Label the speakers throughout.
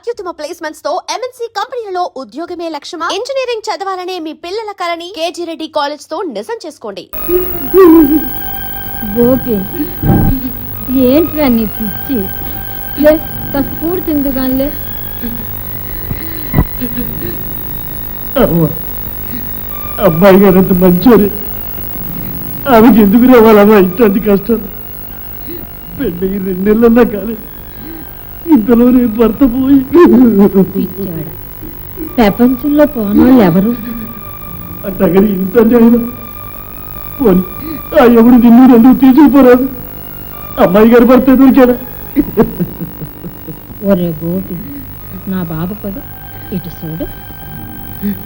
Speaker 1: అత్యుత్తమ ప్లేస్మెంట్స్ తో ఎంఎన్సీ కంపెనీలలో ఉద్యోగమే లక్ష్యమా? ఇంజనీరింగ్ చదవాలనే మీ పిల్లల కలని కేజీ రెడ్డి కాలేజ్ తో నిజం చేసుకోండి.
Speaker 2: గోపి ఏంట్రా నీ పిచ్చి? లే కాస్త కూర్చుంది కానీ
Speaker 3: అమ్మాయి గారు అంత మంచోరు, ఆమెకి ఎందుకు రావాలమ్మా ఇట్లాంటి కష్టాలు? పెళ్ళి 2 నెలలన్నా కాలేదు, ఇంతలోనే భర్త పోయి.
Speaker 2: పిచ్చాడ ప్రపంచంలో పోనోళ్ళు ఎవరు?
Speaker 3: అట్టగని ఇంత ఆయన పోని ఆ ఎవడు నిన్ను 2 తీసుకుపోరాదు. అమ్మాయి గారి భర్త దొరికాడా?
Speaker 2: ఒరే గోపి, నా బాబు కదా, ఇటు చూడు,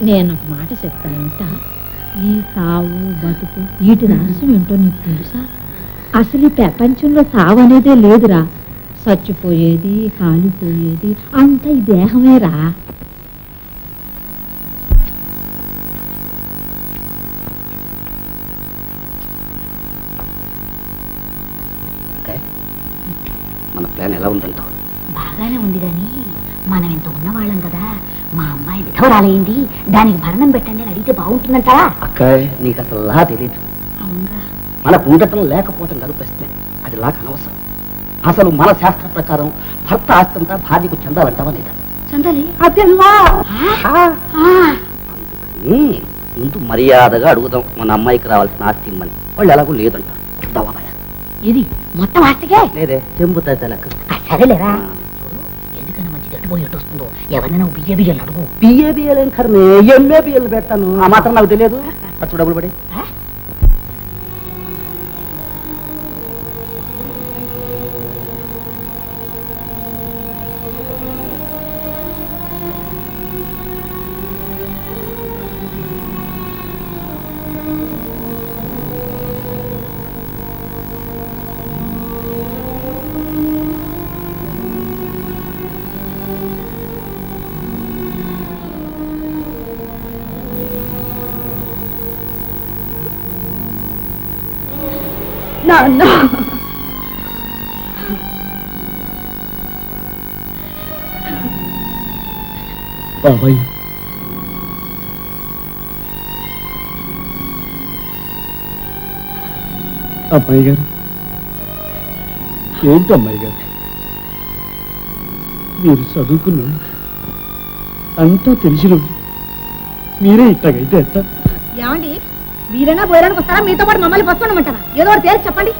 Speaker 2: నేను ఒక మాట చెప్తానంట. ఈ సావు బతుకు వీటి రహస్యం ఏంటో నీకు తెలుసా? అసలు ఈ ప్రపంచంలో సావు అనేదే లేదురా. చచ్చిపోయేది, కాలిపోయేది అంతా ఈ దేహమేరా.
Speaker 4: మన ప్లాన్ ఎలా ఉందంటావు?
Speaker 5: బాగానే ఉంది కానీ మనం ఇంత ఉన్నవాళ్ళం కదా, మా అమ్మాయి విధవరాలైంది, దానికి భరణం పెట్టండి అని అడిగితే బాగుంటుందంటారా?
Speaker 4: అక్కాయ్, నీకు అసలు లా తెలియదు.
Speaker 5: అవునరా,
Speaker 4: మనకు ఉండటం లేకపోవటం కాదు ప్రశ్నే, అది లాగా అనవసరం. అసలు మన శాస్త్ర ప్రకారం భర్త ఆస్తంతా భార్యకు చెందాలంటావా లేదా?
Speaker 5: చందాలి
Speaker 4: అందుకని ముందు మర్యాదగా అడుగుదాం, మన అమ్మాయికి రావాల్సిన ఆస్తి ఇమ్మని. వాళ్ళు ఎలాగో లేదంటారు.
Speaker 5: ఇది మొత్తం ఆస్తికే
Speaker 4: లేదే, చెంబుతా తెలకు.
Speaker 5: సరేలేరా, చూడు, ఎందుకైనా మంచి దట్టుపోయేట్టు వస్తుందో ఎవరినైనా బియ్యలు అడుగు.
Speaker 4: బిఏబిఎల్ ఏం కర్మే, ఎంఏబిఎల్ పెట్టాను, ఆ మాత్రం నాకు తెలియదు. ఖర్చు డబ్బులు పడి
Speaker 2: నాన్న
Speaker 3: బాబాయ్, అమ్మాయి గారు ఏంటి అమ్మాయి గారు, మీరు చదువుకున్నాడు అంతా తెలిసినోడు, మీరే ఇట్టగైతే ఎట్టా?
Speaker 2: ఏమండి, వీరైనా పోయడానికి వస్తారా? మీతో పాటు మమ్మల్ని పట్టుకోమంటారా? ఏదో ఒకటి తేల్చి చెప్పండి.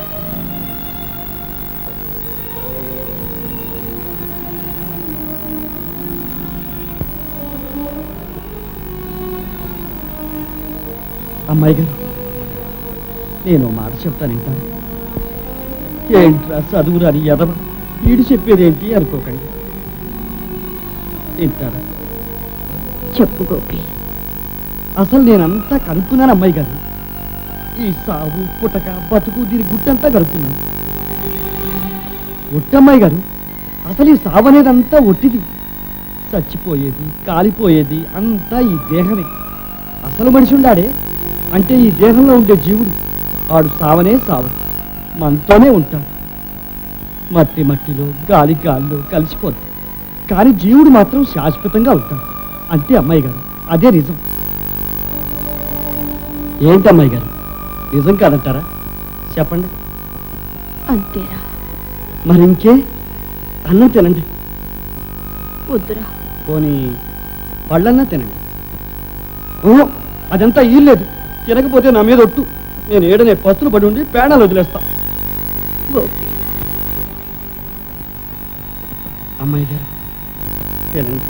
Speaker 3: అమ్మాయి గారు, నేను మాట చెప్తాను వింటాను. ఏంట్రా చదువురాని ఎదవ, వీడు చెప్పేదేంటి అనుకోకండి. వింటారా?
Speaker 2: చెప్పు గోపి.
Speaker 3: అసలు నేనంతా కనుక్కున్నాను అమ్మాయి గారు. ఈ సావు పుటక బతుకు దీని గుట్టంతా కనుక్కున్నాను. ఒట్టమ్మాయి గారు, అసలు ఈ సావు అనేదంతా ఒట్టిది. చచ్చిపోయేది, కాలిపోయేది అంతా ఈ దేహమే. అసలు మనిషి ఉండాడే అంటే ఈ దేహంలో ఉండే జీవుడు, ఆడు సావనే సావు, మనతోనే ఉంటాడు. మట్టి మట్టిలో, గాలి గాలిలో కలిసిపోతాడు. కానీ జీవుడు మాత్రం శాశ్వతంగా ఉంటాడు. అంతే అమ్మాయి గారు, అదే నిజం. ఏంటి అమ్మాయి గారు, నిజం కాదంటారా? చెప్పండి.
Speaker 2: అంతేరా.
Speaker 3: మరి ఇంకే, అన్నం తినండి.
Speaker 2: వద్దురా.
Speaker 3: పోనీ పళ్ళన్నా తినండి. ఓ, అదంతా ఈలేదు. తినకపోతే నా మీద ఒట్టు, నేను ఏడనే పస్తులు పడి ఉండి పేడాలు వదిలేస్తా. అమ్మాయి గారు తినండి.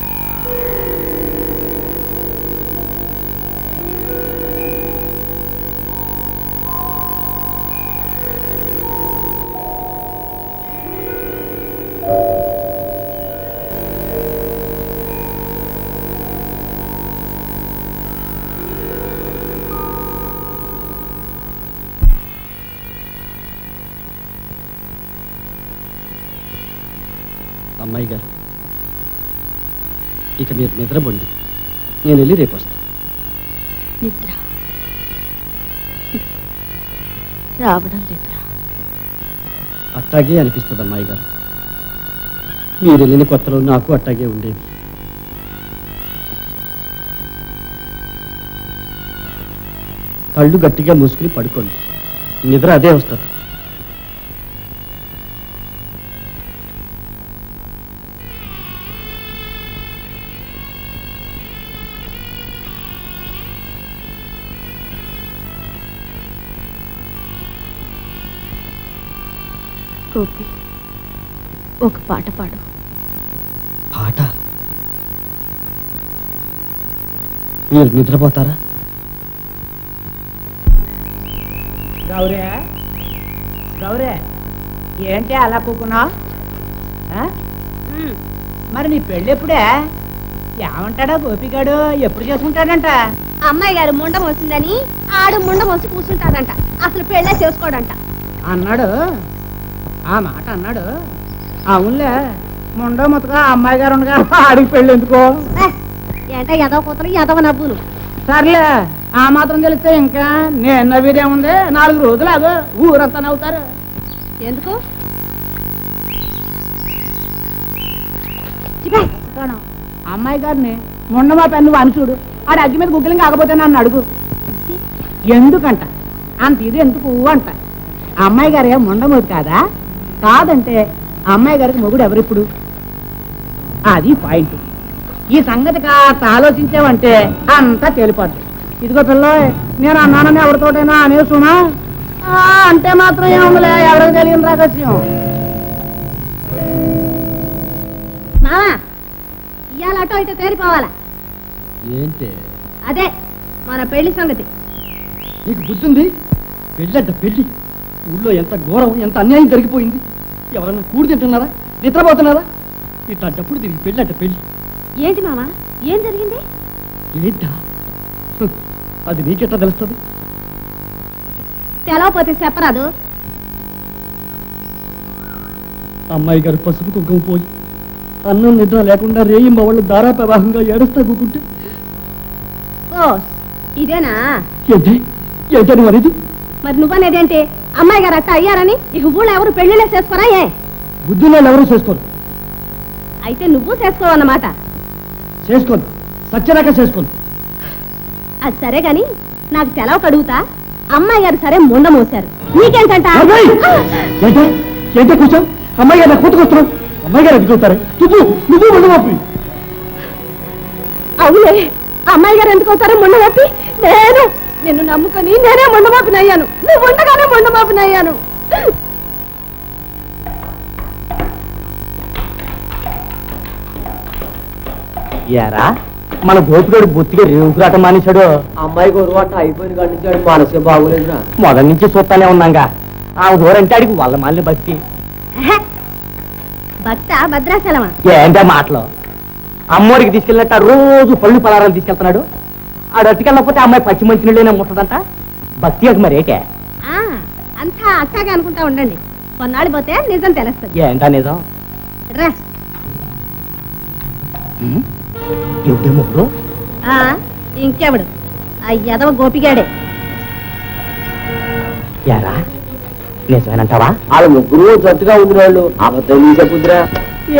Speaker 3: అమ్మాయి గారు, ఇక మీరు నిద్రపోండి, నేను వెళ్ళి రేపు వస్తాను.
Speaker 2: నిద్ర రావడం లేదురా.
Speaker 3: అట్టాగే అనిపిస్తుంది అమ్మాయి గారు. మీరు వెళ్ళిన కొత్తలో నాకు అట్టాగే ఉండేది. కళ్ళు గట్టిగా మూసుకుని పడుకోండి, నిద్ర అదే వస్తుంది.
Speaker 2: గోపి, ఒక పాట పాడు.
Speaker 3: పాట? మీరు నిద్రపోతారా?
Speaker 6: గౌరే గౌరే, ఏంటి అలా కూకున్నావు? మరి నీ పెళ్ళి ఎప్పుడే? ఏమంటాడా గోపిగాడు? ఎప్పుడు చేసుకుంటాడంట?
Speaker 7: అమ్మాయి గారు ముండం వస్తుందని ఆడు ముండం వచ్చి కూర్చుంటాడంట. అసలు పెళ్ళే చేసుకోడంట
Speaker 6: అన్నాడు. ఆ మాట అన్నాడు. అవునులే, ముండ మొత్తగా అమ్మాయి గారు ఉండగా ఆడికి పెళ్ళి ఎందుకో?
Speaker 7: ఏంట ఎదవ కూతురు ఎదవ నవ్వును.
Speaker 6: సర్లే, ఆ మాత్రం తెలిస్తే ఇంకా నేను నవ్వేదేముంది? 4 రోజులు అదో ఊరంతా నవ్వుతారు.
Speaker 7: ఎందుకు?
Speaker 6: అమ్మాయి గారిని మొన్న మా పెన్ను అని చూడు, ఆడ అగ్గి మీద గుగ్గిలం కాకపోతే నన్ను అడుగు. ఎందుకంట అంత ఇది ఎందుకు అంట. అమ్మాయి గారే మొండమోది కాదా? కాదంటే అమ్మాయి గారికి మొగుడు ఎవరిప్పుడు? అది పాయింట్. ఈ సంగతి కాస్త ఆలోచించావంటే అంతా తెలిపద్దు. ఇదిగో పిల్ల, నేను అన్నానని ఎవరితోటైనా అనేసునా అంటే మాత్రం ఏముందిలే, ఎవరికి తెలియని రహస్యం.
Speaker 7: మావా, ఇవాళ అటో ఇటో తేరిపోవాలా?
Speaker 3: ఏంటి
Speaker 7: అదే మన పెళ్లి సంగతి.
Speaker 3: నీకు బుద్ధుంది? పెళ్ళంట పెళ్ళి. ఊళ్ళో ఎంత ఘోరం, ఎంత అన్యాయం జరిగిపోయింది. ఎవరన్నా కూడి తింటున్నారా, నిద్రపోతున్నారా? ఇట్లాంటప్పుడు దీనికి పెళ్ళంట పెళ్ళి.
Speaker 7: ఏంటి మావా, ఏం జరిగింది?
Speaker 3: ఏంటా? అది నీకెట్లా తెలుస్తుంది?
Speaker 7: తెలవపోతే చెప్పరాదు.
Speaker 3: అమ్మాయి గారు పసుపు కుంకుమ పోయి అన్నం నిద్ర లేకుండా రేయింబ వాళ్ళు దారా ప్రవాహంగా ఏడుస్తా కూకుంటే
Speaker 7: ఓ ఇదేనా?
Speaker 3: ఏంటి ఏంటని మరిది?
Speaker 7: మరి నువ్వనేదేంటి? అమ్మాయి గారు అట్ట అయ్యారని ఇక ఊళ్ళో ఎవరు పెళ్లిలే చేసుకోరా? ఏ
Speaker 3: బుద్ధిలో ఎవరూ చేసుకోరు.
Speaker 7: అయితే నువ్వు చేసుకోవన్నమాట.
Speaker 3: చేసుకోను, సత్యనాక చేసుకోను.
Speaker 7: అది సరే గాని నాకు తెలవ కడుగుతా. అమ్మాయి గారు సరే ముండ మోశారు, నీకేంటంట?
Speaker 3: ఏంటే ఏంటే కూర్చో. అమ్మాయి గారు కూతుకొస్తున్నావు. అమ్మాయి గారు ఎదుగుతారే నువ్వు నువ్వు ముందు.
Speaker 7: అవునే, అమ్మాయి గారు ఎందుకు అవుతారో ముండ మోపి? నేను నిన్ను నమ్ముకొని నేనే ముండ మోపినయ్యాను. నువ్వు ఉండగానే ముండ మోపినయ్యాను.
Speaker 4: యారా, మన గోపిగాడు బొత్తిగా రేవుకురాటం మానేశాడు.
Speaker 3: అమ్మాయి గొడవట అయిపోయిన కాడి నుంచి ఆడి మనసే బాగోలేదురా.
Speaker 4: మొదటి నుంచి చూస్తానే ఉన్నాగా. ఆ దూరంటే ఆడికి వాళ్ళ మాలిన భక్తి.
Speaker 7: భక్త భద్రాచలమా?
Speaker 4: ఏంటే మాటలు? అమ్మోడికి తీసుకెళ్ళినట్టు రోజు పళ్ళు పలారాలు తీసుకెళ్తున్నాడు. ఆడు అట్టుకెళ్ళకపోతే అమ్మాయి పచ్చి మంచి నీళ్ళైనా ముట్టదంట. భక్తి అది మరేటే?
Speaker 7: అంతా అట్టాగే అనుకుంటా ఉండండి, కొన్నాళ్ళు పోతే నిజం తెలుస్తుంది.
Speaker 4: ఏంటా నిజం?
Speaker 7: రా.
Speaker 4: ఎవడే ముగ్గురు?
Speaker 7: ఇంకెవడు? ఆ యదవ గోపిగాడే.
Speaker 4: యారా, నిజమేనంటావా?
Speaker 3: వాళ్ళ ముగ్గురు జట్టుగా ఉంది. వాళ్ళు అబద్ధం చెప్పుద్రా.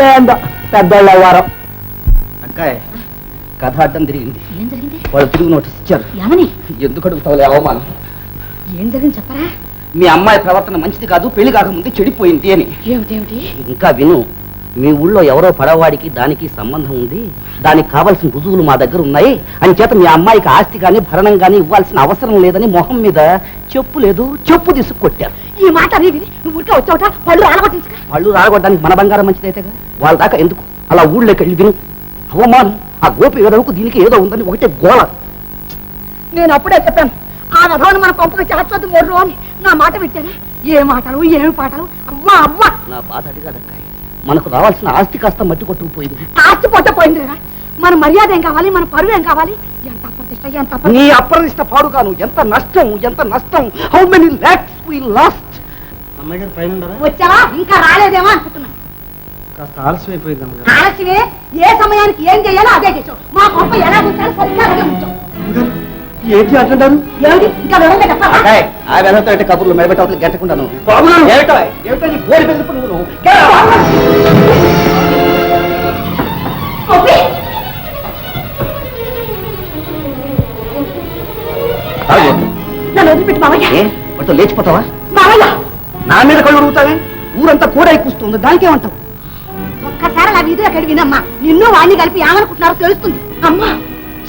Speaker 4: ఏందో పెద్దోళ్ళు అవ్వారం.
Speaker 8: అక్కాయ్, కథ అడ్డం తిరిగింది.
Speaker 5: ఏం జరిగింది?
Speaker 8: వాళ్ళు తిరుగు నోటీస్ ఇచ్చారు.
Speaker 5: ఏమని?
Speaker 8: ఎందుకు అడుగుతావులే అవమానం.
Speaker 5: ఏం జరిగింది చెప్పరా?
Speaker 8: మీ అమ్మాయి ప్రవర్తన మంచిది కాదు, పెళ్లి కాకముందే చెడిపోయింది అని.
Speaker 5: ఏమిటేమిటి?
Speaker 8: ఇంకా విను, మీ ఊళ్ళో ఎవరో పడవాడికి దానికి సంబంధం ఉంది, దానికి కావలసిన రుజువులు మా దగ్గర ఉన్నాయి అని చేత మీ అమ్మాయికి ఆస్తి కానీ భరణం కానీ ఇవ్వాల్సిన అవసరం లేదని మొహం మీద చెప్పు లేదు చెప్పు తీసుకు కొట్టారు.
Speaker 5: ఈ మాట అనేది నువ్వు ఊరికే వచ్చావుట పళ్ళు రాలగొట్టించక.
Speaker 8: వాళ్ళు రాగొట్టడానికి మన బంగారం మంచిదైతేగా. వాళ్ళ దాకా ఎందుకు? అలా ఊళ్ళోకి వెళ్ళి విను. అవమానం. ఆ గోపి వెదవుకు దీనికి ఏదో ఉందని ఒకటే గోళ.
Speaker 5: నేను అప్పుడే చెప్పాను, ఆ రథాన్ని మన పంపక చేర్చొద్దు మొర్రు అని. నా మాట పెట్టాను. ఏ మాటలు ఏమి పాటలు! అవ్వా అవ్వా!
Speaker 8: నా బాధ అది కాదక్కాయ్, మనకు రావాల్సిన ఆస్తి కాస్త మట్టి కొట్టుకుపోయింది.
Speaker 5: ఆస్తి పొట్టపోయింది కదా. మన మర్యాద ఏం కావాలి, మన పరువు ఏం కావాలి? ఎంత అప్రతిష్ట, ఎంత
Speaker 8: నీ అప్రదిష్ట పాడు కాను. ఎంత నష్టం, ఎంత నష్టం! How many lakhs we lost.
Speaker 3: అమ్మాయి గారు పైన
Speaker 5: వచ్చావా? ఇంకా రాలేదేమో అనుకుంటున్నా.
Speaker 3: కాస్త ఆలస్యం అయిపోయింది అమ్మగారు.
Speaker 5: ఆలస్యమే. ఏ సమయానికి ఏం చేయాలో అదే చేసావు. మా పంప ఎలా ఉంచాలో సరిగ్గా అలాగే ఉంచావు.
Speaker 3: ఏంటి అంటున్నారు?
Speaker 5: ఏమిటి ఇంకా వివరంగా చెప్పాలా?
Speaker 8: అక్కాయ్, ఆ వెనక అంటే కబుర్లు మెడబెట్టవతలు గెట్టకుండాను. ఏమిటో నీ బోడి పెళ్ళిప్పుడు నువ్వు ఏ వాటితో లేచిపోతావా? నా మీద కళ్ళు అడుగుతావే? ఊరంతా కూడా ఎక్కుస్తుంది, దానికేమంటావు?
Speaker 7: ఒక్కసారి అలా వీధిలో అక్కడ వినమ్మా, నిన్ను వాడిని కలిపి ఏమనుకుంటున్నారో తెలుస్తుంది. అమ్మా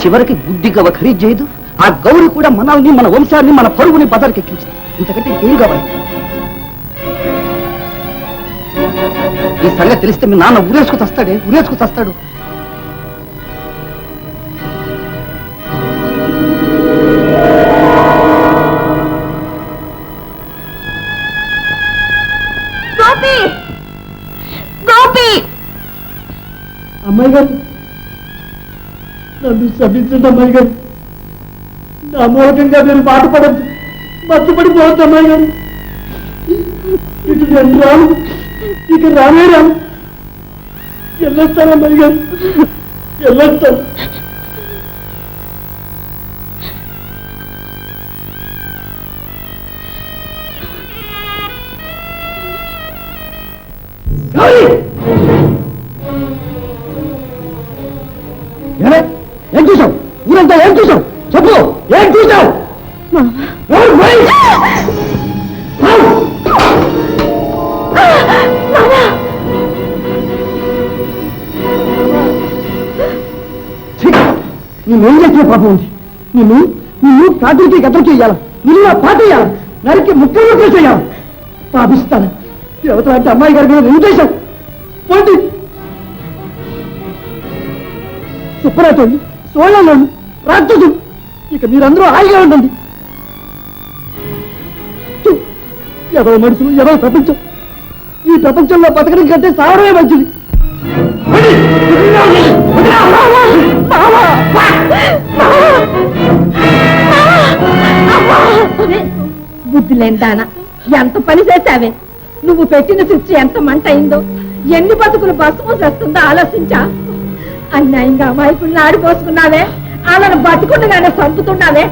Speaker 8: చివరికి బుద్ధి గవ ఖరీదు చేయదు. ఆ గౌరి కూడా మనల్ని, మన వంశాన్ని, మన పరుగుని బజార్కి ఎక్కించింది. ఇంతకంటే ఏం కావాలి? ఈ సంగతి తెలిస్తే మీ నాన్న ఉరేసుకు తస్తాడు.
Speaker 3: అమ్మాయి గారు, నన్ను క్షమించండి అమ్మాయి గారు. నా మూలకంగా మీరు బాధపడద్దు, మత్తుపడిపోవద్దు అమ్మాయి గారు. ఇటు నేను రాను, ఇక రానే రాను. వెళ్ళొస్తాను అమ్మాయి గారు, వెళ్ళొస్తాను. ఏం చూసావు? ఊరంతా ఏం చూసావు? చెప్పు, ఏం చూసావు? నేనేం చేసిన పాపం ఉంది? నిన్ను కాకులకి గతలకి వేయాల, నిన్ను నా పాట వేయాల, నరికి ముక్కలు చేయాలి. పాపిస్తాను. ఎవరు అంటే అమ్మాయి గారి మీద నిర్దేశం పోటీ. సుబ్బరాజోళ్ళు, సోళాలోళ్ళు, రాక్షసులు, ఇక మీరందరూ హాయిగా ఉండండి. ఎవరో మనుషులు, ఎవరో ప్రపంచం. ఈ ప్రపంచంలో బతకడం కంటే సావడమే మంచిది.
Speaker 2: బుద్ధి లేని దానా, ఎంత పని చేశావే? నువ్వు పెట్టిన శిక్ష ఎంత మంట అయిందో, ఎన్ని బతుకులు బస్సు చేస్తుందో ఆలోచించా. అన్యాయంగా అమాయకుల్ని ఆడిపోసుకున్నావే, వాళ్ళని బతుకుండగానే చంపుతున్నావే.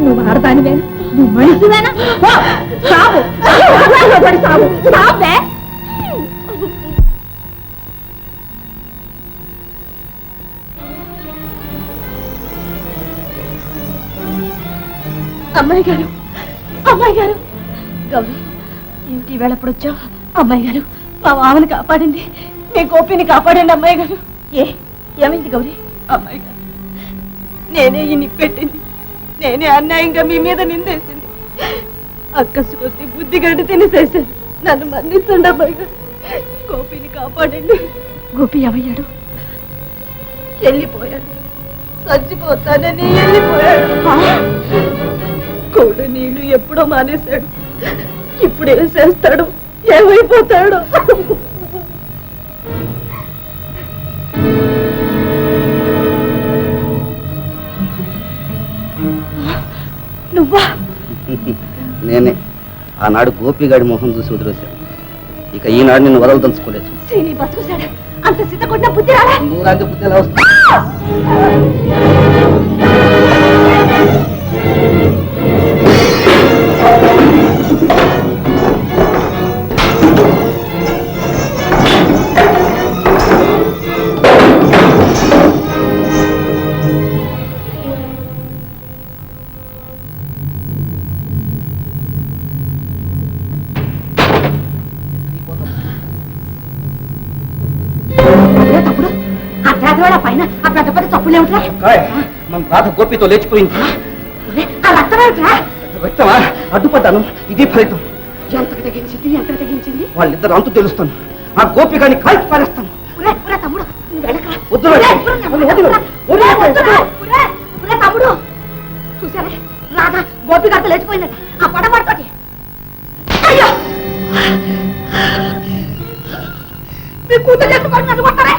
Speaker 2: నువ్వు ఆడదానివేనా? నువ్వు మనిషివేనా? సావు సావు సావే.
Speaker 7: అమ్మాయి గారు గౌరీ, ఏమిటి వేళ ఎప్పుడు వచ్చావు? అమ్మాయి గారు, మా మామని కాపాడండి, మీ గోపిని కాపాడండి అమ్మాయి గారు. ఏమైంది గౌరీ? అమ్మాయి గారు, నేనే ఈ నిప్పెట్టింది, నేనే అన్యాయంగా మీ మీద నిందేసింది. అక్కసు కొద్ది బుద్ధి గడ్డి తినేసేసాను, నన్ను మన్నించండి అమ్మాయి గారు. గోపిని కాపాడండి. గోపి ఏమయ్యాడు? వెళ్ళిపోయాడు, చచ్చిపోతానని వెళ్ళిపోయాడు. కోడు నీళ్లు ఎప్పుడో మానేశాడు, ఇప్పుడు ఏం చేస్తాడు, ఏమైపోతాడు? నువ్వా?
Speaker 8: నేనే. ఆనాడు గోపిగాడి మొహం చూసి వదిలేశాను. ఇక ఈనాడు నిన్ను వదలదలుచుకోలేదు.
Speaker 7: శ్రీని బతుకుశాడా? అంత సిద్ధ కొట్టిన బుద్ధి రాలే?
Speaker 8: నూరాంటి బుద్ధి ఎలా వస్తుంది?
Speaker 7: తప్పుడు అర్ధరాత్రి పైన ఆ పెద్ద పెద్ద తప్పులు ఏమిట్రా?
Speaker 8: మన రాధ గోపితో లేచిపోయింది.
Speaker 7: ఆ రక్తం ఏమిట్రా?
Speaker 8: రక్తమా? అడ్డుపడ్డాను, ఇది ఫలితం.
Speaker 7: ఎంతకు తగ్గించింది, ఎంతకు తగ్గించింది?
Speaker 8: వాళ్ళిద్దరు అంతు తెలుస్తాను. ఆ గోపిగాని కాల్చి పారేస్తాను.
Speaker 7: తమ్ముడు, నువ్వు వెళ్ళకరా. తమ్ముడు చూసారా, రాధా గోపి గారితో లేచిపోయిందట. ఆ పడ పడుకోటి. అయ్యో, మీ కూతురు ఎత్తుకొని నన్ను కొట్టారే.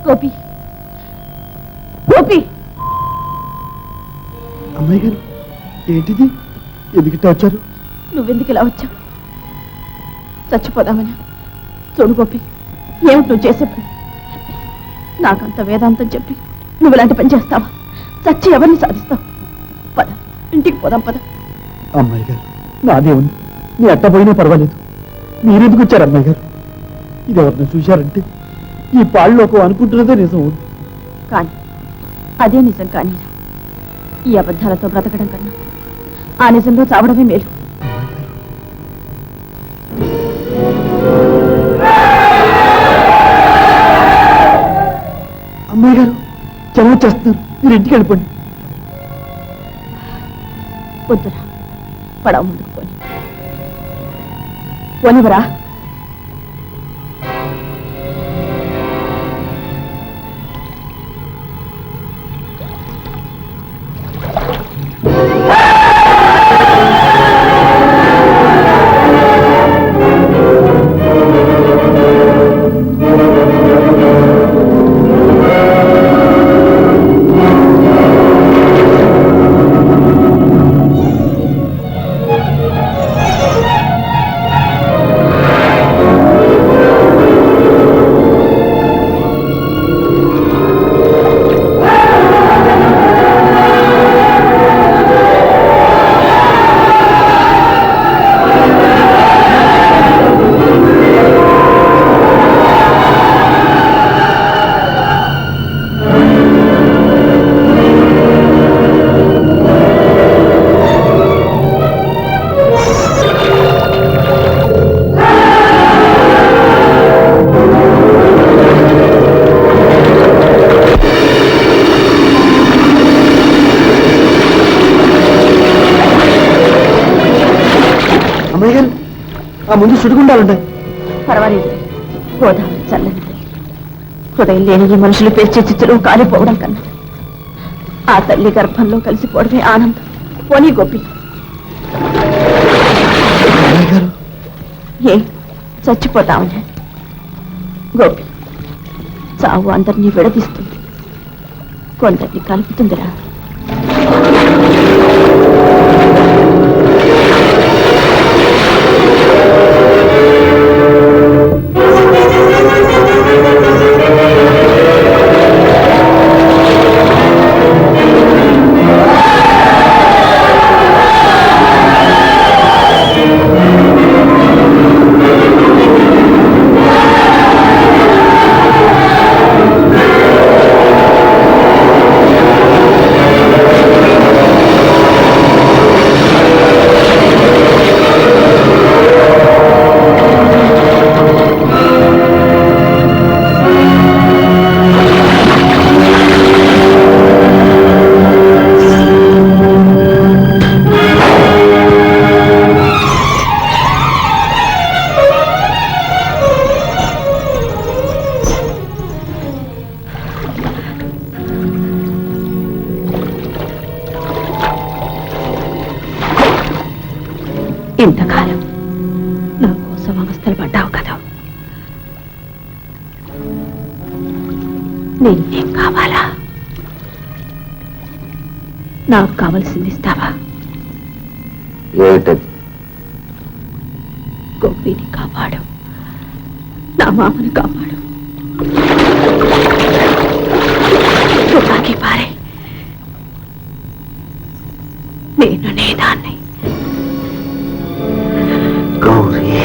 Speaker 7: గోపి గోపి
Speaker 3: అమ్మాయి గారు ఏంటిది? ఎందుకు వచ్చారు?
Speaker 7: నువ్వెందుకు ఇలా వచ్చావు? చచ్చిపోదామని. చూడు గోపి, ఏమిటి నువ్వు చేసే పని? నాకంత వేదాంతం చెప్పి నువ్వు ఇలాంటి పని చేస్తావా? చచ్చి ఎవరిని సాధిస్తావు? పద, ఇంటికి పోదాం పద.
Speaker 3: అమ్మాయి గారు నాదే ఉంది, నీ అట్ట పోయినా పర్వాలేదు. మీరెందుకు వచ్చారు అమ్మాయి గారు? ఇది ఎవరిని చూశారంటే ఈ పాళ్ళలోకి అనుకుంటున్నదే నిజం.
Speaker 7: కానీ అదే నిజం కానీ ఈ అబద్ధాలతో బ్రతకడం కన్నా ఆ నిజంలో చావడమే మేలు.
Speaker 3: అమ్మాయి గారు చెలవు చేస్తున్నారు, మీరు ఇంటికి వెళ్ళిపోండి.
Speaker 7: వద్దురా, పడవ ముందుకు పోని పోనివరా.
Speaker 3: అమ్మాయి గారు ఆ ముందు సుడిగుండాలుంటాయి.
Speaker 7: పర్వాలేదు, గోదావరి చల్లని హృదయం లేని ఈ మనుషులు పేర్చే చిచ్చులో కాలిపోవడం కన్నా ఆ తల్లి గర్భంలో కలిసిపోవడమే ఆనందం. పోనీ గోపి.
Speaker 3: అమ్మాయి గారు
Speaker 7: ఏ చచ్చిపోతామని? గోపి, చావు అందరినీ విడదీస్తుంది, కొందరిని కలుపుతుందిరా. ఇంతకాలం నా కోసం అవస్థలు పడ్డావు కదా, నేనేం కావాలా? నాకు కావలసింది ఇస్తావా?
Speaker 8: ఏమిటది?
Speaker 7: గోపిని కాపాడు, నా మామని కాపాడు. తుపాకీ పారే, నేను నేదాన్ని.
Speaker 8: గౌరీ,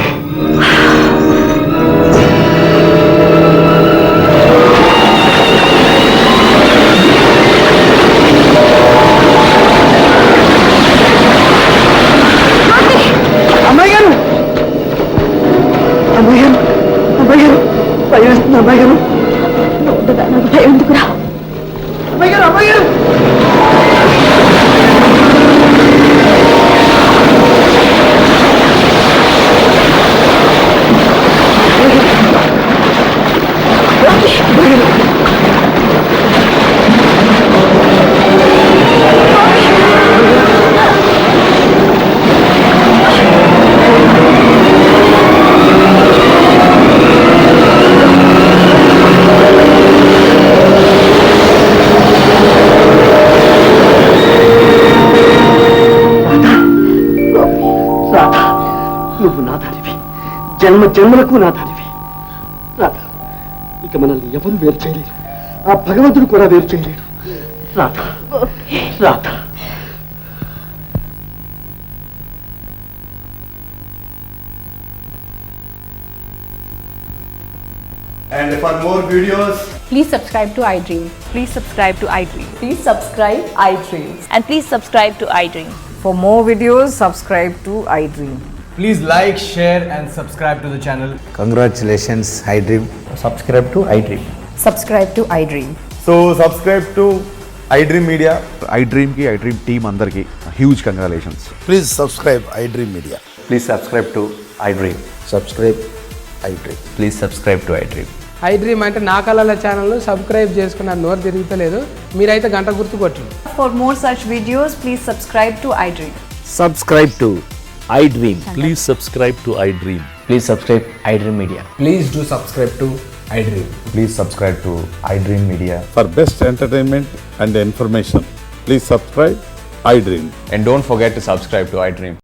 Speaker 3: రాధా, నువ్వు నాదానివి, జన్మ జన్మలకు నాదానివి. రాధా, ఇక మనల్ని ఎవరు వేరు చేయలేరు, ఆ భగవంతుడు కూడా వేరు చేయలేడు. Radha, Radha.
Speaker 9: And for more videos,
Speaker 7: Please subscribe to iDream.
Speaker 10: Please subscribe to iDream.
Speaker 7: Please subscribe iDream.
Speaker 10: And please subscribe to iDream.
Speaker 6: For more videos, subscribe to iDream.
Speaker 9: please like, share and subscribe to the channel.
Speaker 11: Congratulations, iDream.
Speaker 4: Subscribe to iDream.
Speaker 6: Subscribe to iDream.
Speaker 9: So subscribe to iDream Media.
Speaker 11: iDream ki iDream team andarki huge congratulations.
Speaker 12: Please subscribe iDream Media.
Speaker 11: Please subscribe to iDream.
Speaker 12: Subscribe iDream.
Speaker 11: Please subscribe to iDream.
Speaker 13: iDream అంటే నా కళల channel subscribe చేసుకున్న నోరు తిరుగుతలేదు, మీరైతే గంట గుర్తు కొట్టండి.
Speaker 10: For more such videos, please subscribe to iDream.
Speaker 8: Subscribe to iDream.
Speaker 12: Please subscribe to iDream.
Speaker 8: Please subscribe iDream media.
Speaker 9: Please do subscribe to iDream.
Speaker 11: Please subscribe to iDream Media.
Speaker 12: For best entertainment and information, please subscribe iDream.
Speaker 11: And don't forget to subscribe to iDream.